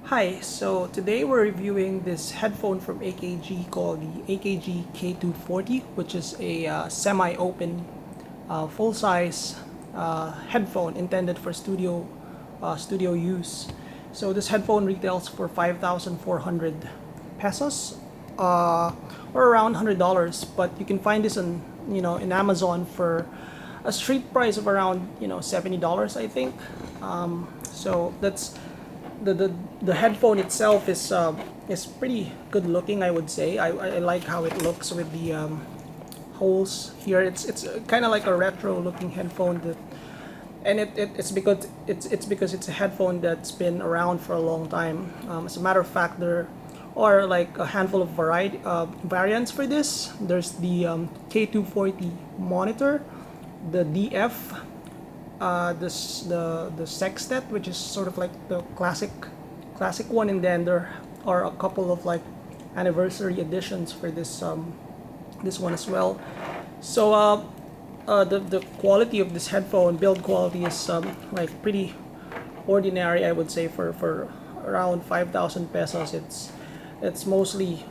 Hi, so today we're reviewing this headphone from AKG called the AKG K240, which is a semi-open, full-size headphone intended for studio use. So this headphone retails for 5,400 pesos, or around $100. But you can find this on in Amazon for a street price of around $70, I think. So that's the headphone itself is pretty good looking, I would say. I like how it looks with the holes here. It's kind of like a retro looking headphone and it's because it's a headphone that's been around for a long time. As a matter of fact, there are like a handful of variants for this. There's the K240 monitor, the DF, the sextet, which is sort of like the classic one, and then there are a couple of like anniversary editions for this one as well. So the quality of this headphone, build quality, is like pretty ordinary, I would say, for around 5,000 pesos. It's mostly,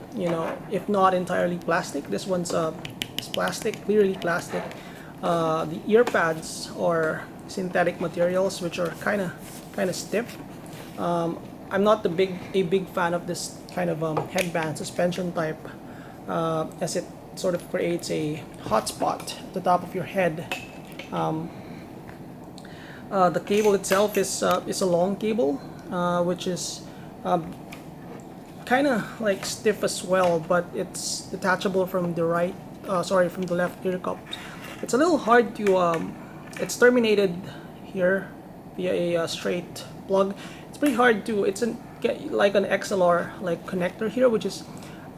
if not entirely plastic. This one's it's plastic, clearly plastic. The ear pads are synthetic materials, which are kind of stiff. I'm not a big fan of this kind of headband suspension type, as it sort of creates a hot spot at the top of your head. The cable itself is a long cable, which is kind of like stiff as well, but it's detachable from the from the left ear cup. It's a little hard to it's terminated here via a straight plug. It's pretty hard to, like an XLR like connector here, which is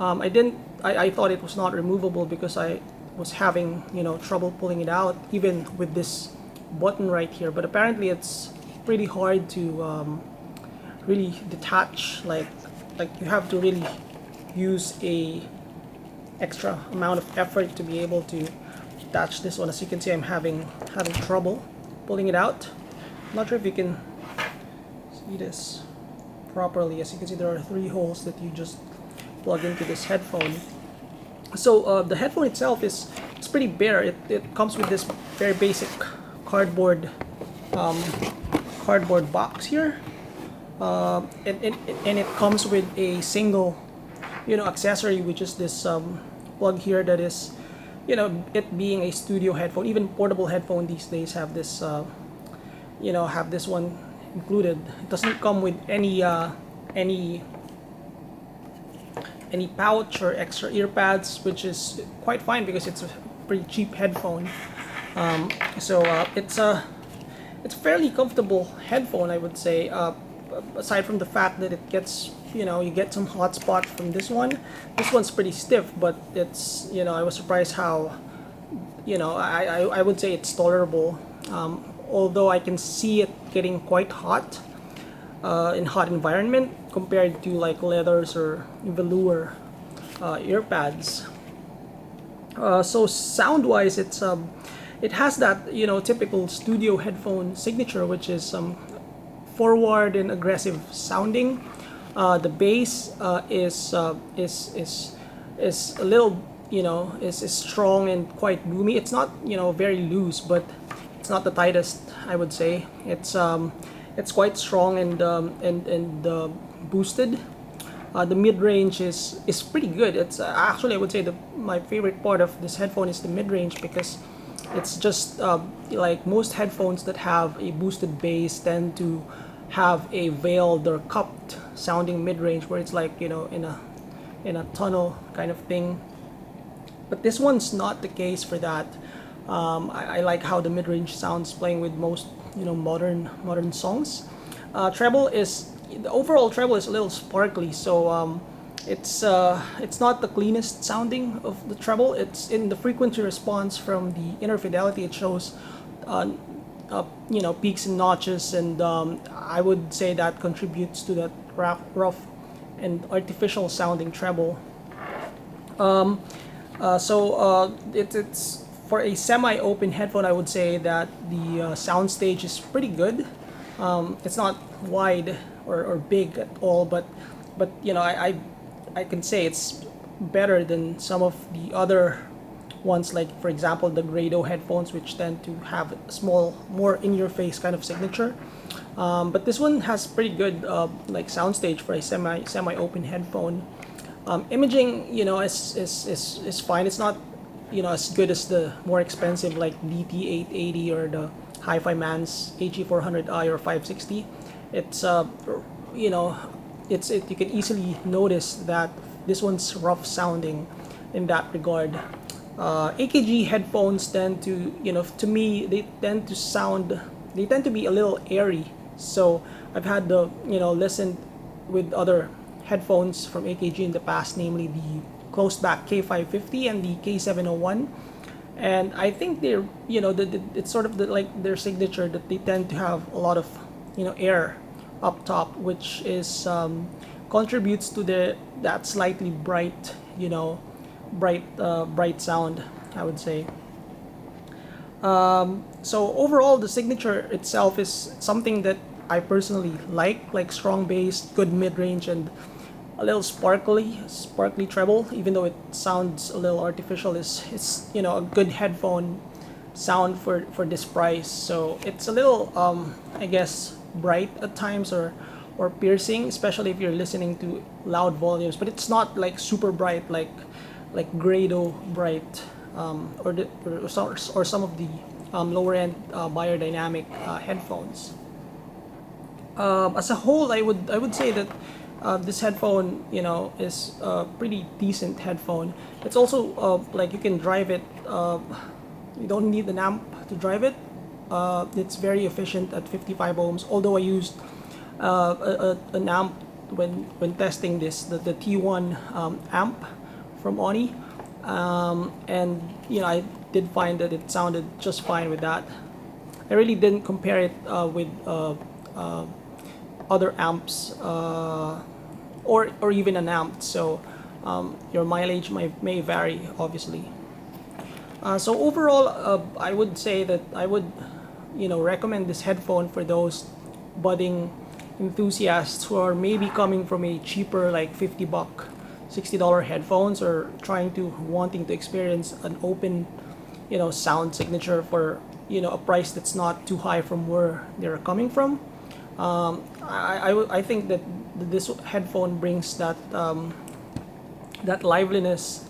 I thought it was not removable because I was having trouble pulling it out even with this button right here, but apparently it's pretty hard to really detach. Like you have to really use a extra amount of effort to be able to detach this one. As you can see, I'm having trouble pulling it out. I'm not sure if you can see this properly. As you can see, there are 3 holes that you just plug into this headphone. So the headphone itself it's pretty bare. It comes with this very basic cardboard box here, and it comes with a single accessory, which is this plug here that is, it being a studio headphone. Even portable headphone these days have this have this one included. It doesn't come with any pouch or extra ear pads, which is quite fine because it's a pretty cheap headphone. It's a fairly comfortable headphone, I would say. Aside from the fact that it gets, you get some hot spot from this one. This one's pretty stiff, but it's, I was surprised how, I would say it's tolerable. Although I can see it getting quite hot in hot environment compared to like leathers or velour ear pads. So sound-wise, it has that typical studio headphone signature, which is forward and aggressive sounding. The bass is a little is strong and quite boomy. It's not very loose, but it's not the tightest, I would say. It's quite strong and boosted. The mid range is pretty good. It's actually, I would say, my favorite part of this headphone is the mid range, because it's just like most headphones that have a boosted bass tend to have a veiled or cupped sounding mid range, where it's like in a tunnel kind of thing. But this one's not the case for that. I like how the mid range sounds playing with most modern songs. The overall treble is a little sparkly, so it's not the cleanest sounding of the treble. It's in the frequency response from the inner fidelity. It shows peaks and notches, and I would say that contributes to that rough and artificial sounding treble. It's for a semi-open headphone. I would say that the sound stage is pretty good. It's not wide or big at all, but you know, I can say it's better than some of the other ones, like for example the Grado headphones, which tend to have a small, more in-your-face kind of signature. But this one has pretty good like soundstage for a semi-open headphone. Imaging, you know, is fine. It's not, you know, as good as the more expensive like DT880 or the Hi-Fi Man's HE400i or 560. It's you know, you can easily notice that this one's rough sounding in that regard. AKG headphones tend to, you know, to me, they tend to be a little airy. So I've had the, you know, listened with other headphones from AKG in the past, namely the closed back K550 and the K701. And I think they're, you know, it's sort of like their signature, that they tend to have a lot of, you know, air up top, which is contributes to that slightly bright, you know, bright sound, I would say. So overall, the signature itself is something that I personally like strong bass, good mid-range, and a little sparkly treble. Even though it sounds a little artificial, it's you know, a good headphone sound for this price. So it's a little I guess bright at times, or piercing, especially if you're listening to loud volumes. But it's not like super bright like Grado bright, or some of the lower end biodynamic headphones. As a whole, I would say that this headphone, you know, is a pretty decent headphone. It's also like you can drive it. You don't need an amp to drive it. It's very efficient at 55 ohms. Although I used an amp when testing this, the T1 amp from Oni, and you know, I did find that it sounded just fine with that. I really didn't compare it with other amps, or even an amp. So your mileage may vary, obviously. So overall, I would say that I would, you know, recommend this headphone for those budding enthusiasts who are maybe coming from a cheaper, like $50, $60 headphones, or wanting to experience an open, you know, sound signature for, you know, a price that's not too high from where they're coming from. I think that this headphone brings that liveliness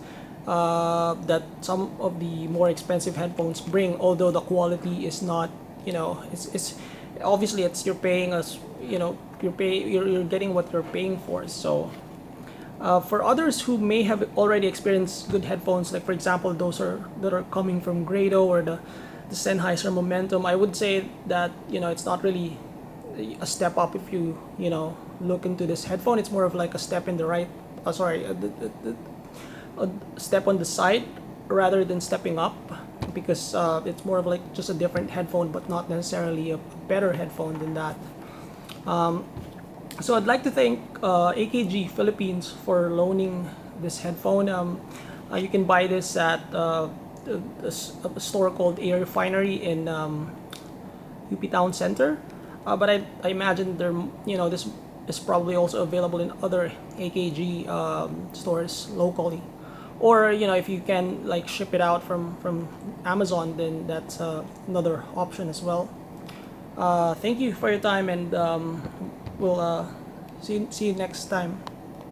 that some of the more expensive headphones bring. Although the quality is not, you know, it's obviously, you're paying us, you know, you're getting what you're paying for. So for others who may have already experienced good headphones, like for example those that are coming from Grado or the Sennheiser Momentum, I would say that, you know, it's not really a step up if you know, look into this headphone. It's more of like a step in the right, a step on the side rather than stepping up, because it's more of like just a different headphone, but not necessarily a better headphone than that. So I'd like to thank AKG Philippines for loaning this headphone. You can buy this at a store called A Refinery in UP Town Center. But I imagine you know, this is probably also available in other AKG stores locally. Or, you know, if you can like ship it out from Amazon, then that's another option as well. Thank you for your time, and we'll see you next time.